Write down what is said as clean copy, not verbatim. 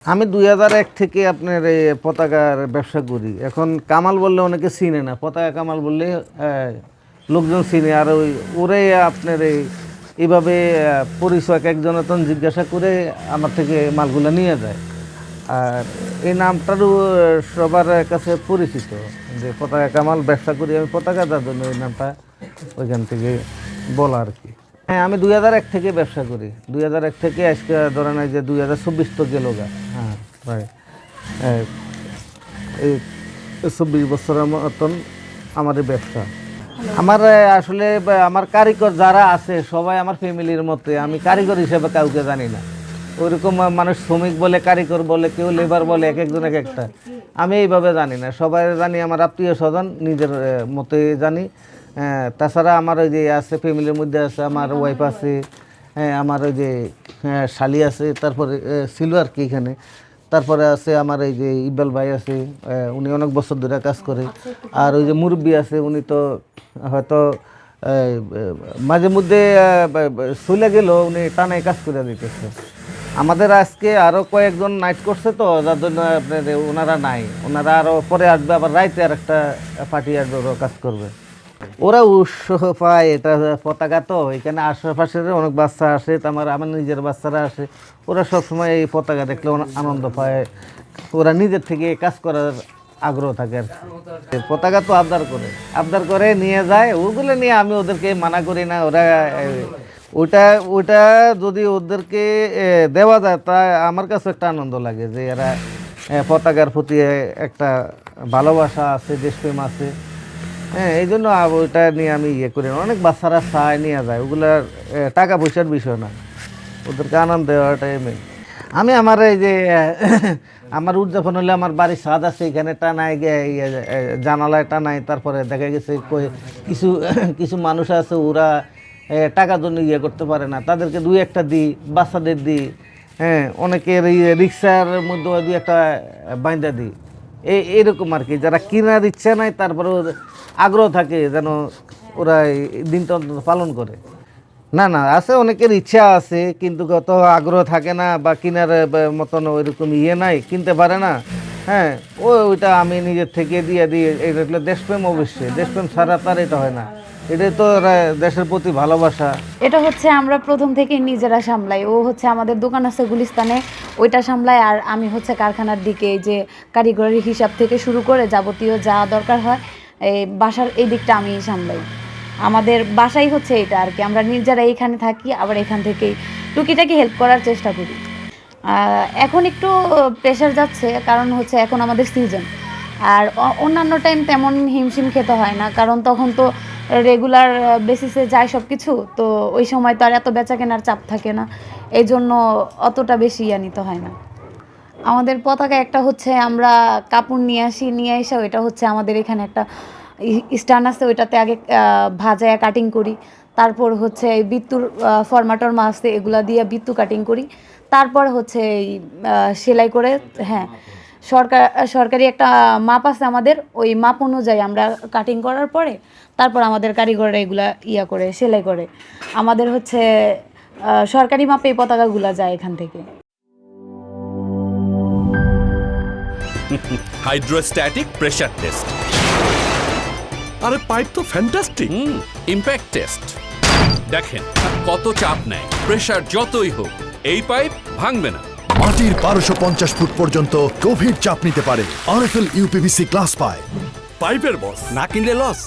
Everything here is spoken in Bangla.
আমি ২০০১ থেকে আপনার এই পতাকার ব্যবসা করি। এখন কামাল বললে অনেকে চিনে না, পতাকা কামাল বললে লোকজন চিনে। আর ওরে আপনার এইভাবে পরিচয় একজনের তখন জিজ্ঞাসা করে আমার থেকে মালগুলো নিয়ে যায়। আর এই নামটারও সবার কাছে পরিচিত যে পতাকা কামাল ব্যবসা করি আমি, পতাকা যার জন্য এই নামটা ওইখান থেকে বলা আর কি। হ্যাঁ, আমি ২০০১ থেকে ব্যবসা করি। ২০০১ থেকে আজকে ধরেন এই যে ২০২৪ তো গেল গা। হ্যাঁ প্রায় এই ২৪ বছরের মতন আমার এই ব্যবসা। আমার আসলে আমার কারিগর যারা আছে সবাই আমার ফ্যামিলির মধ্যে, আমি কারিগর হিসেবে কাউকে জানি না। ওইরকম মানুষ শ্রমিক বলে, কারিগর বলে, কেউ লেবার বলে, এক একজন এক একটা। আমি এইভাবে জানি না, সবাই জানি আমার আত্মীয় স্বজন, নিজের মতে জানি। তাছাড়া আমার ওই যে আছে ফ্যামিলির মধ্যে আছে আমার ওয়াইফ আছে, আমার ওই যে শালি আছে, তারপরে ছিল আর কি এখানে। তারপরে আছে আমার এই যে ইকবাল ভাই আছে, উনি অনেক বছর ধরে কাজ করে। আর ওই যে মুরব্বী আছে, উনি তো হয়তো মাঝে মধ্যে চলে গেল, উনি টানায় কাজ করে দিতেছে। আমাদের আজকে আরও কয়েকজন নাইট করছে তো, যার জন্য আপনার ওনারা নাই, ওনারা আরও পরে আসবে, আবার রাইতে আর একটা পার্টি আসবে, ওরাও কাজ করবে। ওরা উৎসাহ পায়, এটা পতাকা তো এখানে আশেপাশের অনেক বাচ্চা আসে, আমার নিজের বাচ্চারা আসে, ওরা সবসময় এই পতাকা দেখলে আনন্দ পায়, ওরা নিজের থেকে কাজ করার আগ্রহ থাকে আর কি। পতাকা তো আবদার করে নিয়ে যায়, ওগুলো নিয়ে আমি ওদেরকে মানা করি না। ওরা ওইটা যদি ওদেরকে দেওয়া যায় তা আমার কাছে একটা আনন্দ লাগে যে এরা পতাকার প্রতি একটা ভালোবাসা আছে, দেশপ্রেম আছে। হ্যাঁ, এই জন্য ওইটা নিয়ে আমি করি না। অনেক বাচ্চারা চায় নিয়ে যায়, ওগুলার টাকা পয়সার বিষয় না, ওদেরকে আনন্দ দেওয়াটাই মেন। আমি আমার এই যে আমার উদযাপন হলে আমার বাড়ির ছাদ আছে, এখানে টানাই জানালায় টানাই। তারপরে দেখা গেছে কিছু কিছু মানুষ আছে, ওরা টাকার জন্য করতে পারে না, তাদেরকে দুই একটা দিই, বাচ্চাদের দিই। হ্যাঁ, অনেকের রিক্সার মধ্যে দুই একটা বাইন্দা দিই। এইরকম আর কি, যারা কেনার ইচ্ছা নাই তারপরে আগ্রহ থাকে যেন ওরা দিনটা অন্তত পালন করে। না আছে, অনেকের ইচ্ছা আছে কিন্তু কত আগ্রহ থাকে না, বা কেনার মতন ওইরকম নাই, কিনতে পারে না। হ্যাঁ, ওইটা আমি নিজের থেকে দিয়ে দিই। এটা হলো দেশপ্রেম, অবশ্যই দেশপ্রেম ছাড়া তার এটা হয় না। এটাই তো দেশের প্রতি ভালোবাসা। এটা হচ্ছে আমরা প্রথম থেকে নিজেরা সামলাই। ও হচ্ছে আমাদের দোকান আছে গুলিস্তানে, ওইটা সামলায়। আর আমি হচ্ছে কারখানার দিকে যে কারিগরি হিসাব থেকে শুরু করে যাবতীয় যা দরকার হয় এই বাসার এই দিকটা আমি সামলাই। আমাদের বাসাই হচ্ছে এটা আর কি, আমরা নিজেরা এইখানে থাকি, আবার এখান থেকেই টুকিটাকি হেল্প করার চেষ্টা করি। এখন একটু প্রেশার যাচ্ছে, কারণ হচ্ছে এখন আমাদের সিজন। আর অন্যান্য টাইম তেমন হিমশিম খেতে হয় না, কারণ তখন তো রেগুলার বেসিসে যায় সব কিছু, তো ওই সময় তো আর এত বেচা কেনার চাপ থাকে না, এই জন্য অতটা বেশি নিতে হয় না। আমাদের পতাকা একটা হচ্ছে আমরা কাপড় নিয়ে এসে ওইটা হচ্ছে আমাদের এখানে একটা স্ট্যান্ড আছে, ওইটাতে আগে ভাজায়া কাটিং করি। তারপর হচ্ছে এই বিত্তুর ফরমাটরমা আছে, এগুলা দিয়ে বিত্তু কাটিং করি। তারপর হচ্ছে এই সেলাই করে, হ্যাঁ, সরকারি একটা মাপ আছে আমাদের, ওই মাপ অনুযায়ী আমরা কাটিং করার পরে তারপর আমাদের কারিগররা এগুলা করে সেলাই করে। আমাদের হচ্ছে সরকারি মাপে এই পতাকাগুলা যায় এখান থেকে। Hydrostatic pressure test. আরে পাইপ তো ফ্যান্টাস্টিক। Impact test. দেখেন কত চাপ নেয়, প্রেসার যতই হোক এই পাইপ ভাঙবে না। মাটির 1250 ফুট পর্যন্ত গভীর চাপ নিতে পারে আরএফএল ইউপিভিসি গ্লাস পাইপ। পাইপের বস, না কিনলে লস।